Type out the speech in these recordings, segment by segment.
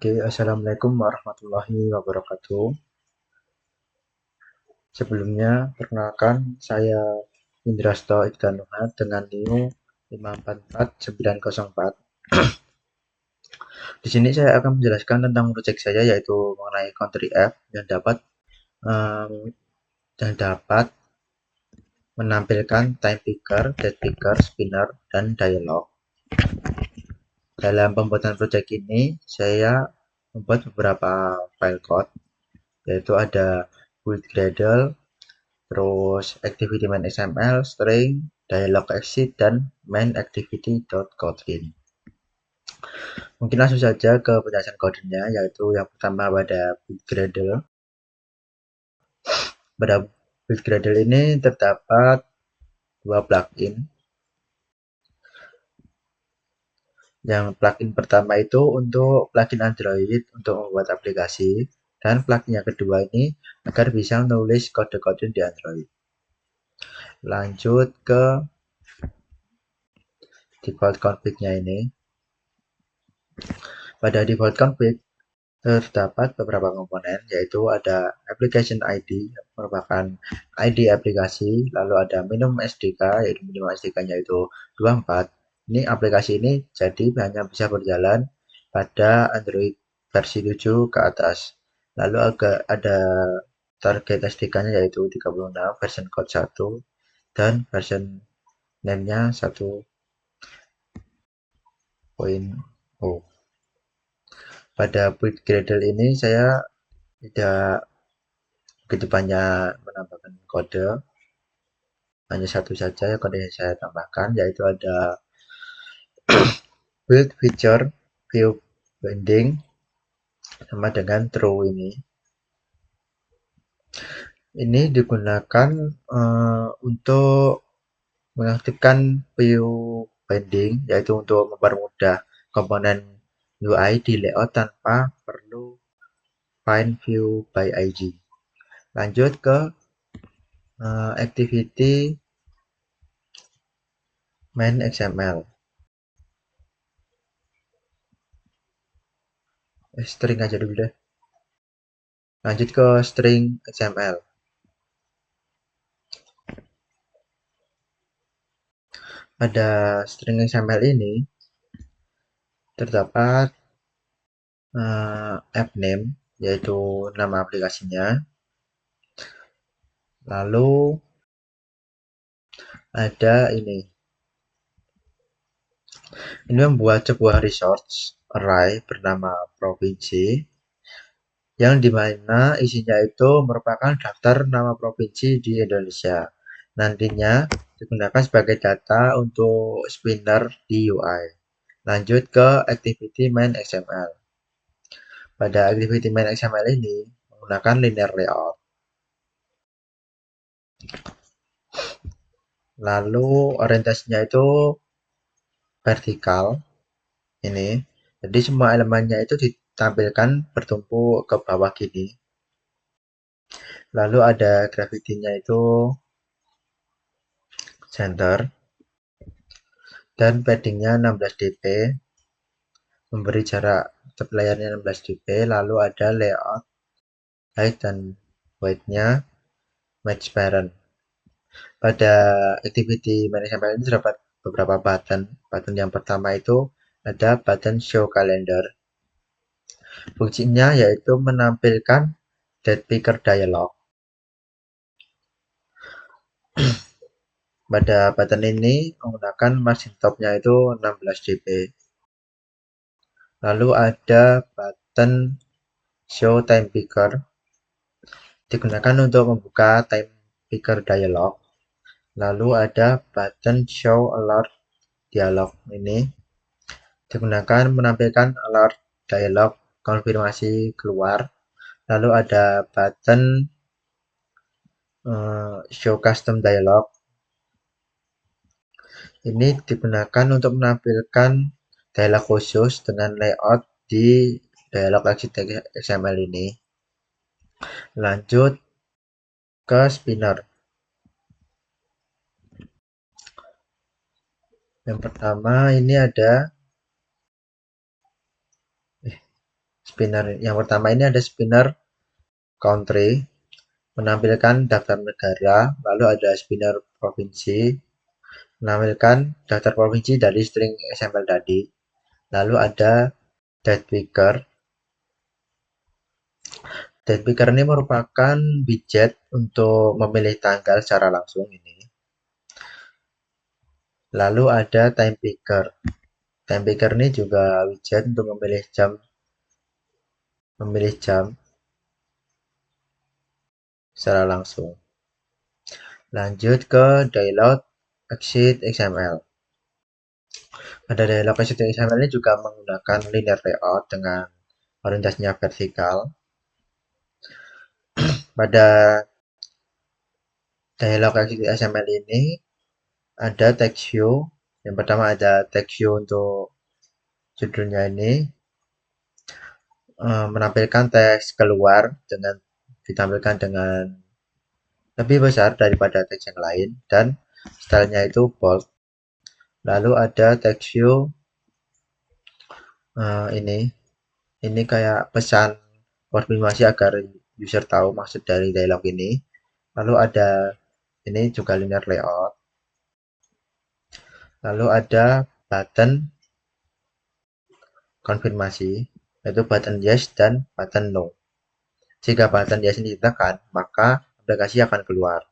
Oke, assalamualaikum warahmatullahi wabarakatuh. Sebelumnya, perkenalkan saya Indrasto Ikdanuha dengan NIU 544904. Di sini saya akan menjelaskan tentang proyek saya yaitu mengenai country app um, yang dapat menampilkan time picker, date picker, spinner, dan dialog. Dalam pembuatan proyek ini, saya membuat beberapa file code, yaitu ada build Gradle, terus activity main XML, string, dialog exit, dan main activity.kotlin. Mungkin langsung saja ke penjelasan kodenya, yaitu yang pertama pada build Gradle. Pada build Gradle ini terdapat dua plugin. Yang plugin pertama itu untuk plugin Android untuk membuat aplikasi, dan plugin yang kedua ini agar bisa menulis kode-kode di Android. Lanjut ke default config-nya ini. Pada default config terdapat beberapa komponen, yaitu ada application ID merupakan ID aplikasi, lalu ada minimum SDK, yaitu minimum SDK-nya itu 24. Ini aplikasi ini jadi hanya bisa berjalan pada Android versi 7 ke atas. Lalu ada target SDK-nya yaitu 36, version code 1, dan version name-nya 1.0. Pada build Gradle ini saya tidak begitu banyak menambahkan kode, hanya satu saja ya kode yang saya tambahkan, yaitu ada build feature view binding sama dengan true. Ini digunakan untuk mengaktifkan view binding, yaitu untuk mempermudah komponen UI di layout tanpa perlu find view by IG. Lanjut ke activity main XML. String aja dulu deh. Lanjut ke string XML. Pada string XML ini terdapat app name, yaitu nama aplikasinya. Lalu ada ini membuat sebuah resource array bernama provinsi, yang dimana isinya itu merupakan daftar nama provinsi di Indonesia. Nantinya digunakan sebagai data untuk spinner di UI. Lanjut ke activity main XML. Pada activity main XML ini menggunakan linear layout. Lalu orientasinya itu vertikal ini. Jadi semua elemennya itu ditampilkan bertumpuk ke bawah gini. Lalu ada gravity-nya itu center dan padding-nya 16 dp, memberi jarak layarnya 16 dp. Lalu ada layout height dan weight-nya match parent. Pada activity management ini terdapat beberapa button. Button yang pertama itu ada button show calendar. Fungsinya yaitu menampilkan date picker dialog. Pada button ini menggunakan margin top-nya itu 16 dp. Lalu ada button show time picker, digunakan untuk membuka time picker dialog. Lalu ada button show alert dialog, ini digunakan menampilkan alert dialog konfirmasi keluar. Lalu ada button show custom dialog, ini digunakan untuk menampilkan dialog khusus dengan layout di dialog exit XML ini. Lanjut ke spinner. Yang pertama ini ada Spinner yang pertama ini ada spinner country, menampilkan daftar negara, lalu ada spinner provinsi, menampilkan daftar provinsi dari string XML tadi, lalu ada date picker. Date picker ini merupakan widget untuk memilih tanggal secara langsung ini. Lalu ada time picker. Time picker ini juga widget untuk memilih jam secara langsung. Lanjut ke dialog exit XML. Pada dialog exit XML ini juga menggunakan linear layout dengan orientasinya vertikal. Pada dialog exit XML ini ada text view. Yang pertama ada text view untuk judulnya ini, menampilkan teks keluar dengan ditampilkan dengan lebih besar daripada teks yang lain dan stylenya itu bold. Lalu ada text view ini kayak pesan konfirmasi agar user tahu maksud dari dialog ini. Lalu ada ini juga linear layout. Lalu ada button konfirmasi, yaitu button yes dan button no. Jika button yes ini ditekan, maka aplikasi akan keluar.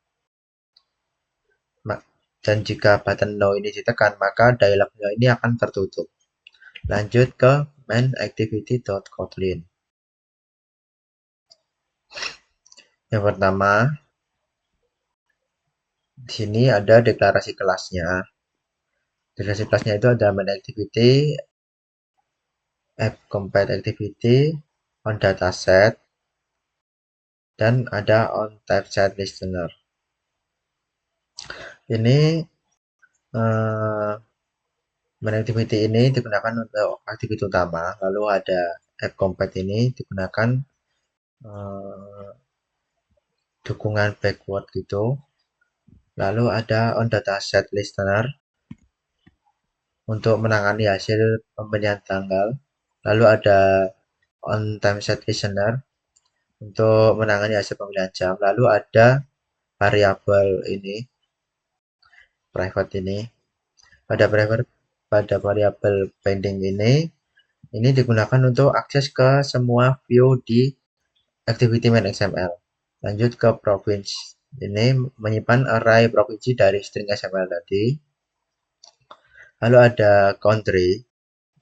Dan jika button no ini ditekan, maka dialognya ini akan tertutup. Lanjut ke main activity.kotlin. Yang pertama, di sini ada deklarasi kelasnya. Deklarasi kelasnya itu ada main activity, app compile activity, on dataset, dan ada on typeset listener. Ini main activity ini digunakan untuk aktiviti utama, lalu ada app compile ini digunakan dukungan backward gitu. Lalu ada on dataset listener untuk menangani hasil pemilihan tanggal. Lalu ada on timeset listener untuk menangani hasil pemilihan jam. Lalu ada variabel ini private ini. Pada variabel pending ini digunakan untuk akses ke semua view di activity main XML. Lanjut ke province. Ini menyimpan array provinsi dari string XML tadi. Lalu ada country,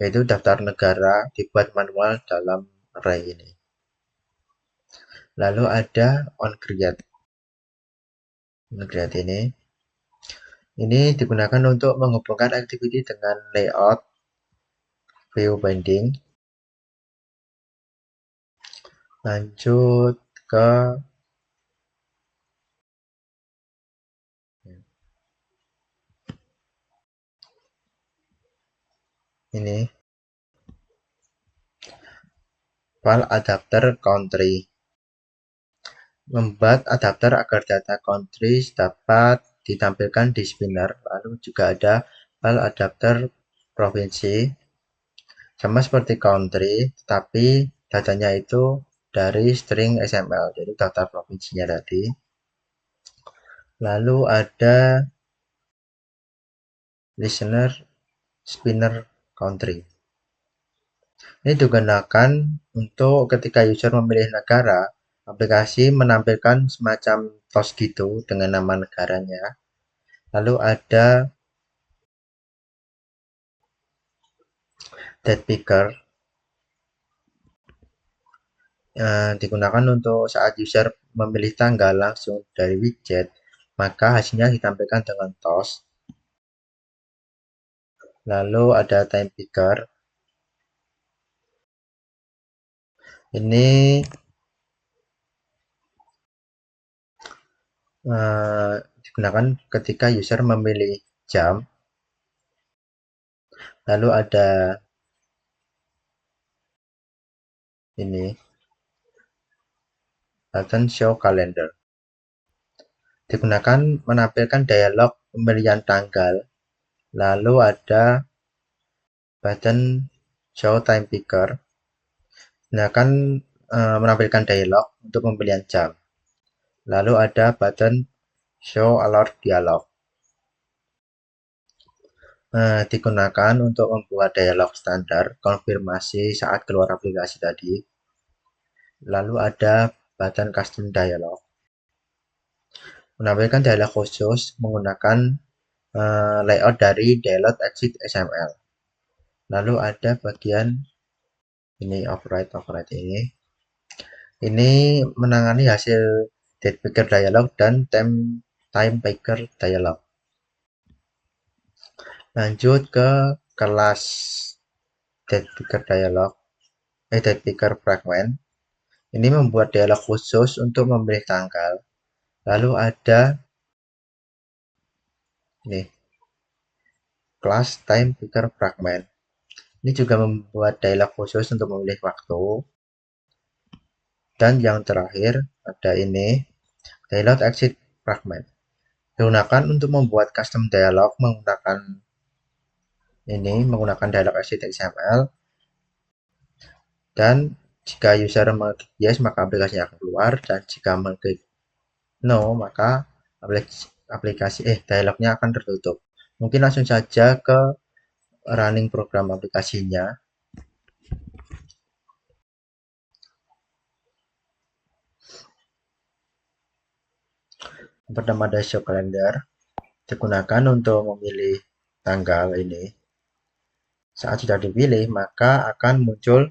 yaitu daftar negara dibuat manual dalam array ini. Lalu ada onCreate. OnCreate ini digunakan untuk menghubungkan activity dengan layout view binding. Lanjut ke ini file adapter country. Membuat adapter agar data countries dapat ditampilkan di spinner. Lalu juga ada file adapter provinsi, sama seperti country, tetapi datanya itu dari string XML, jadi daftar provinsinya tadi. Lalu ada listener spinner country. Ini digunakan untuk ketika user memilih negara, aplikasi menampilkan semacam toast gitu dengan nama negaranya. Lalu ada date picker, digunakan untuk saat user memilih tanggal langsung dari widget, maka hasilnya ditampilkan dengan toast. Lalu ada time picker. Ini digunakan ketika user memilih jam. Lalu ada ini button show calendar. Digunakan menampilkan dialog pemilihan tanggal. Lalu ada button show time picker. Nah, kan menampilkan dialog untuk pembelian jam. Lalu ada button show alert dialog. Digunakan untuk membuat dialog standar konfirmasi saat keluar aplikasi tadi. Lalu ada button custom dialog. Menampilkan dialog khusus menggunakan layout dari dialog exit XML. Lalu ada bagian ini override ini. Ini menangani hasil date picker dialog dan time picker dialog. Lanjut ke kelas date picker dialog, date picker fragment. Ini membuat dialog khusus untuk memilih tanggal. Lalu ada ini kelas time picker fragment. Ini juga membuat dialog khusus untuk memilih waktu. Dan yang terakhir ada ini dialog exit fragment. Digunakan untuk membuat custom dialog menggunakan dialog exit XML, dan jika user mengklik yes maka aplikasinya akan keluar, dan jika mengklik no maka dialognya akan tertutup. Mungkin langsung saja ke running program aplikasinya. Pertama ada show calendar, digunakan untuk memilih tanggal ini. Saat sudah dipilih maka akan muncul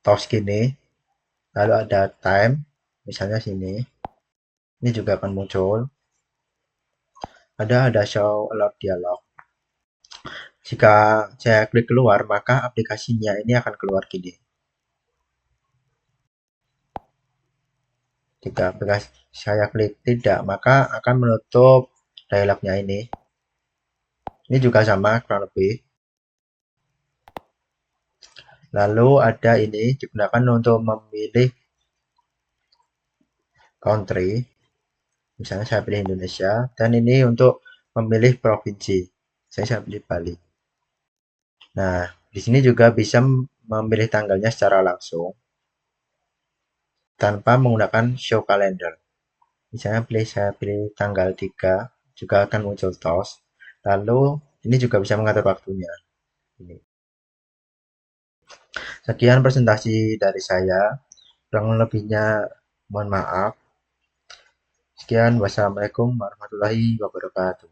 task ini, lalu ada time, misalnya sini. Ini juga akan muncul. Ada show alert dialog. Jika saya klik keluar maka aplikasinya ini akan keluar gini. Jika saya klik tidak maka akan menutup dialognya ini. Ini juga sama kurang lebih. Lalu ada ini digunakan untuk memilih country. Misalnya saya pilih Indonesia, dan ini untuk memilih provinsi. Saya pilih Bali. Nah, di sini juga bisa memilih tanggalnya secara langsung tanpa menggunakan show calendar. Misalnya saya pilih tanggal 3, juga akan muncul toast. Lalu ini juga bisa mengatur waktunya. Ini. Sekian presentasi dari saya. Kurang lebihnya mohon maaf. Sekian, wassalamualaikum warahmatullahi wabarakatuh.